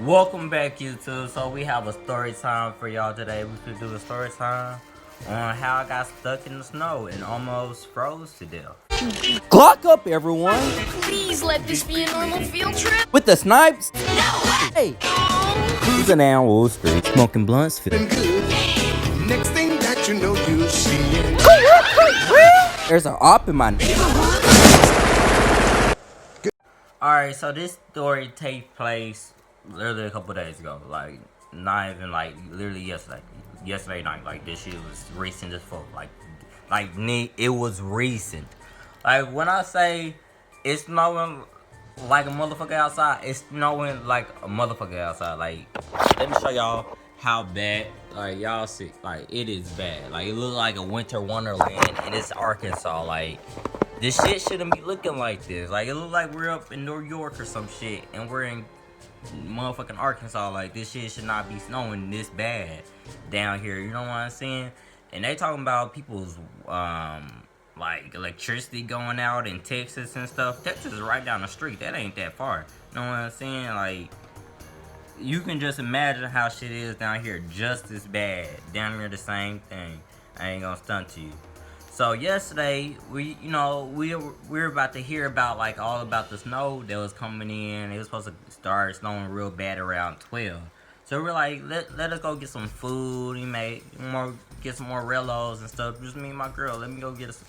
Welcome back, YouTube. So we have a story time for y'all today. We could do a story time on how I got stuck in the snow and almost froze to death. Clock up, everyone! Please let this be a normal field trip. With the snipes! No! Hey! Cruising down Wall Street, smoking blunts. Next thing that you know, you see it. There's an op in my neighborhood. Alright, so this story takes place literally a couple days ago. Like, not even like literally yesterday. Yesterday night. Like, this shit was recent as fuck. It was recent. Like, when I say it's snowing like a motherfucker outside, it's snowing like a motherfucker outside. Like, let me show y'all how bad. Like, y'all see, like, it is bad. Like, it looks like a winter wonderland, and it's Arkansas. Like, this shit shouldn't be looking like this. Like, it look like we're up in New York or some shit, and we're in motherfucking Arkansas. Like, this shit should not be snowing this bad down here. You know what I'm saying? And they talking about people's like electricity going out in Texas and stuff. Texas is right down the street. That ain't that far. You know what I'm saying? Like, you can just imagine how shit is down here, just as bad. Down here, the same thing. I ain't gonna stunt to you. So yesterday, we're about to hear about like all about the snow that was coming in. It was supposed to start snowing real bad around 12. So we're like, let us go get some food. Get some more Rellos and stuff. Just me and my girl. Let me go get us,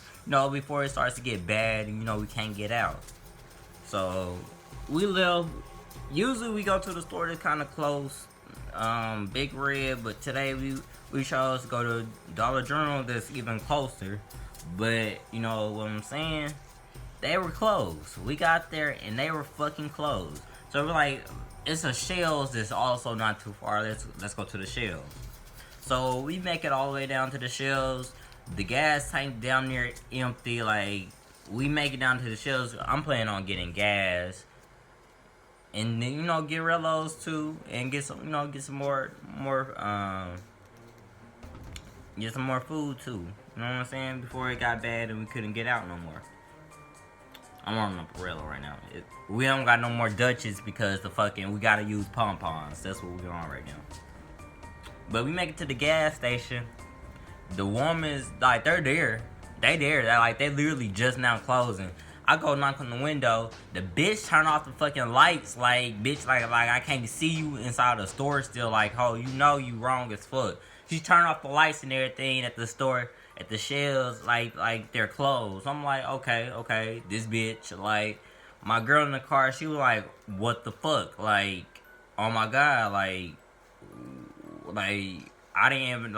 before it starts to get bad and we can't get out. So we live. Usually we go to the store that's kind of close, Big Red, but today we chose to go to Dollar General that's even closer. But you know what I'm saying? They were closed. We got there and they were fucking closed. So we're like, it's a Shells that's also not too far. Let's go to the Shells. So we make it all the way down to the Shells. The gas tank down there empty. Like, we make it down to the Shells. I'm planning on getting gas. And then, get Rellos too, and get some more get some more food too. You know what I'm saying? Before it got bad and we couldn't get out no more. I'm on a Rello right now. We don't got no more Dutches because we gotta use pom-poms. That's what we're on right now. But we make it to the gas station. The woman's like, they're there. They literally just now closing. I go knock on the window. The bitch turn off the fucking lights. Like, bitch, like I can't see you inside the store still. Like, oh, you wrong as fuck. She turned off the lights and everything at the store, at the shelves, like they're closed. I'm like, okay, this bitch. Like, my girl in the car, she was like, what the fuck? Like, oh my god, like I didn't even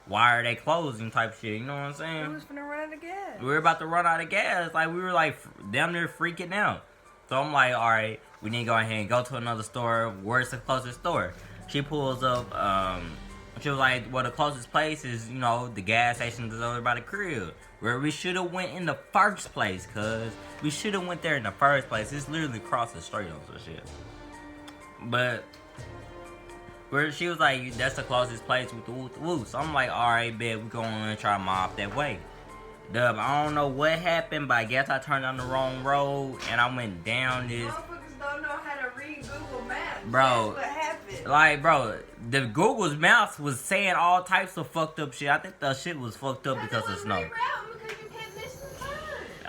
why are they closing type shit, you know what I'm saying? We was finna run out of gas. We were about to run out of gas. Like, we were like damn near freaking out. So I'm like, alright, we need to go ahead and go to another store. Where's the closest store? She pulls up, she was like, well, the closest place is, the gas station is over by the crib. Where we should have went in the first place, cuz. We should have went there in the first place. It's literally across the street on some shit. But where she was like, that's the closest place with the woo. So I'm like, alright, bet, we going and try to mop that way. Dub, I don't know what happened, but I guess I turned on the wrong road and I went down this. Motherfuckers don't know how to read Google Maps. Bro, that's what happened. Like, bro, the Google's Maps was saying all types of fucked up shit. I think the shit was fucked up because of snow.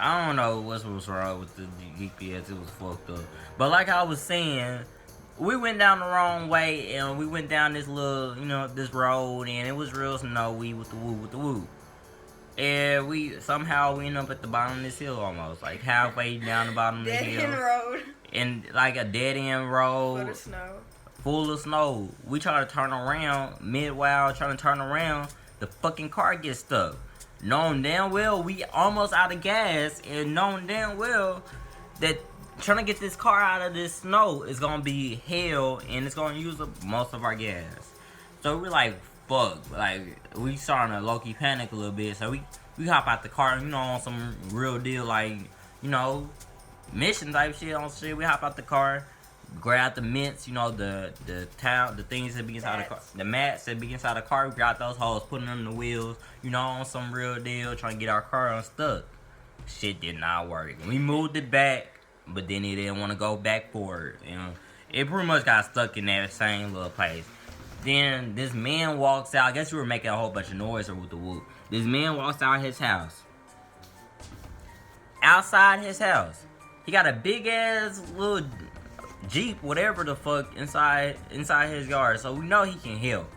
I don't know what was wrong with the GPS. It was fucked up. But like I was saying, we went down the wrong way and we went down this little, this road, and it was real snowy with the woo. And we ended up at the bottom of this hill almost, like halfway down the bottom of the hill. Dead end road. And like a dead end road. Full of snow. Full of snow. We try to turn around, mid-while trying to turn around, the fucking car gets stuck. Knowing damn well we almost out of gas, and knowing damn well that trying to get this car out of this snow is gonna be hell, and it's gonna use up most of our gas. So we're like, fuck, like we starting to low-key panic a little bit. So we hop out the car, on some real deal, like, mission type shit on shit. We hop out the car, grab the mints, the things that be inside the car, the mats that be inside the car. We got those hoes, putting them in the wheels, on some real deal, trying to get our car unstuck. Shit did not work. We moved it back, but then it didn't want to go back forward, It pretty much got stuck in that same little place. Then this man walks out. I guess we were making a whole bunch of noise or with the whoop. This man walks out his house. Outside his house, he got a big ass little Jeep, whatever the fuck, inside his yard. So we know he can help.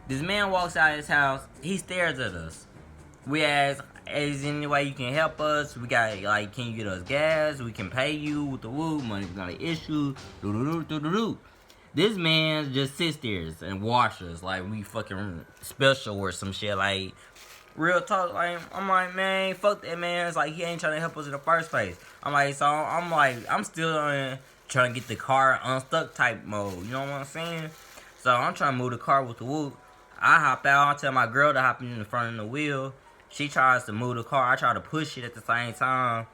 This man walks out his house. He stares at us. We ask, "Is there any way you can help us? We got like, can you get us gas? We can pay you with the woo. Money's not an issue." This man just sits there and watches like we fucking special or some shit. Like, real talk. Like, I'm like, man, fuck that man. It's like he ain't trying to help us in the first place. I'm still trying to get the car unstuck type mode. You know what I'm saying? So I'm trying to move the car with the whoop. I hop out. I tell my girl to hop in the front of the wheel. She tries to move the car. I try to push it at the same time.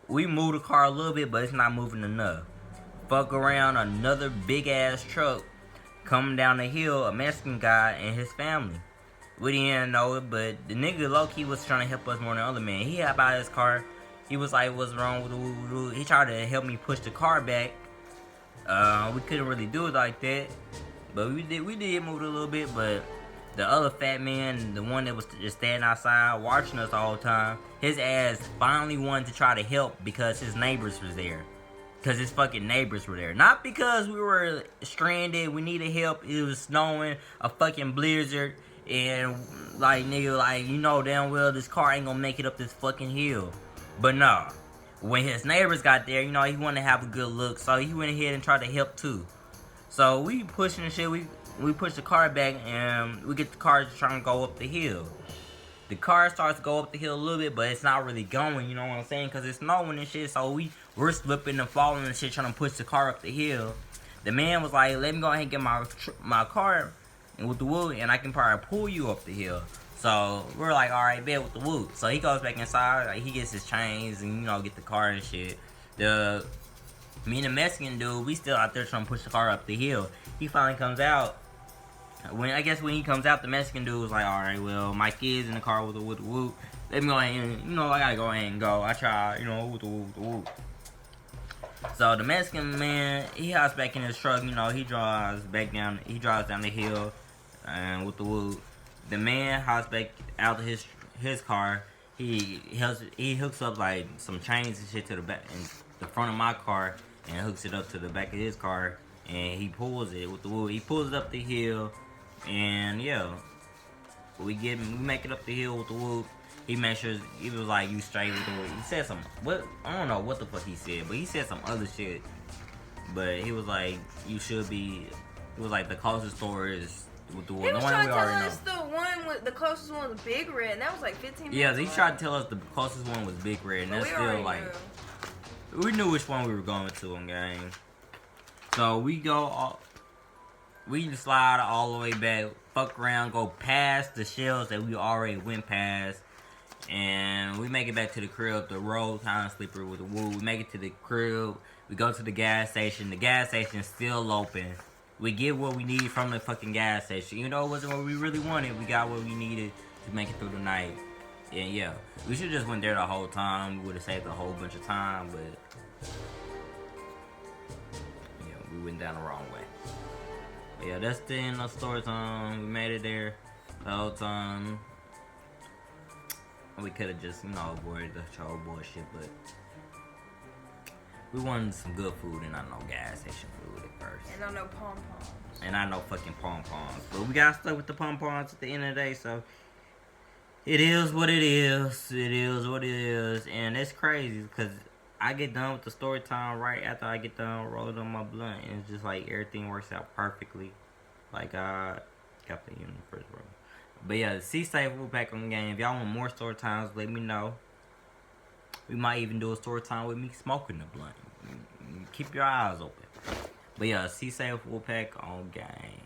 We move the car a little bit, but it's not moving enough. Fuck around, another big ass truck coming down the hill, a Mexican guy and his family. We didn't know it, but the nigga low-key was trying to help us more than the other man. He hopped out his car. He was like, "What's wrong with the woo?" He tried to help me push the car back. We couldn't really do it like that. But we did move it a little bit, but the other fat man, the one that was just standing outside watching us all the time, his ass finally wanted to try to help because his neighbors was there. Because his fucking neighbors were there. Not because we were stranded, we needed help, it was snowing, a fucking blizzard, and like, nigga, like, you know damn well this car ain't gonna make it up this fucking hill. But no, when his neighbors got there, you know, he wanted to have a good look, so he went ahead and tried to help too. So we pushing the shit, we push the car back, and we get the car trying to go up the hill. The car starts to go up the hill a little bit, but it's not really going, you know what I'm saying? Because it's snowing and shit, so we're slipping and falling and shit, trying to push the car up the hill. The man was like, "Let me go ahead and get my car with the wood, and I can probably pull you up the hill." So we're like, "Alright, bet with the wood." So he goes back inside, like, he gets his chains and, you know, get the car and shit. Me and the Mexican dude, we still out there trying to push the car up the hill. He finally comes out. When he comes out, the Mexican dude was like, "Alright, well, my kid's in the car with the whoop. Let me go ahead and, you know, I gotta go ahead and go. I try, you know, with the whoop. So the Mexican man, he hops back in his truck, you know, he drives down the hill, and with the whoop. The man hops back out of his car. He hooks up like some chains and shit to the back, in the front of my car, and hooks it up to the back of his car, and he pulls it with the whoop. He pulls it up the hill. And yeah, we make it up the hill with the whoop. He made sure, he was like, "You straight with the whoop." He said I don't know what the fuck he said, but he said some other shit. But he was like, "You should be," it was like, the closest store is with the whoop. He was trying to tell us the closest one was Big Red, and that was like 15 minutes. Yeah, he tried to tell us the closest one was Big Red, and that's still like, we knew which one we were going to on game. So we slide all the way back, fuck around, go past the shells that we already went past, and we make it back to the crib. The road kind of slippery with the wood. We make it to the crib. We go to the gas station. The gas station's still open. We get what we need from the fucking gas station. You know, it wasn't what we really wanted. We got what we needed to make it through the night. And yeah, we should just went there the whole time. We would have saved a whole bunch of time, but yeah, we went down the wrong way. Yeah, that's the end of story time. We made it there the whole time. We could have just, you know, avoided the whole bullshit, but we wanted some good food and not no gas station food at first. And I know pom-poms. And I know fucking pom-poms. But we got stuck with the pom-poms at the end of the day, so it is what it is. It is what it is. And it's crazy because I get done with the story time right after I get done rolling on my blunt, and it's just like everything works out perfectly. Like I got the universe, bro. But yeah, see safe, we'll back on the game. If y'all want more story times, let me know. We might even do a story time with me smoking the blunt. Keep your eyes open. But yeah, see safe, we'll pack on game.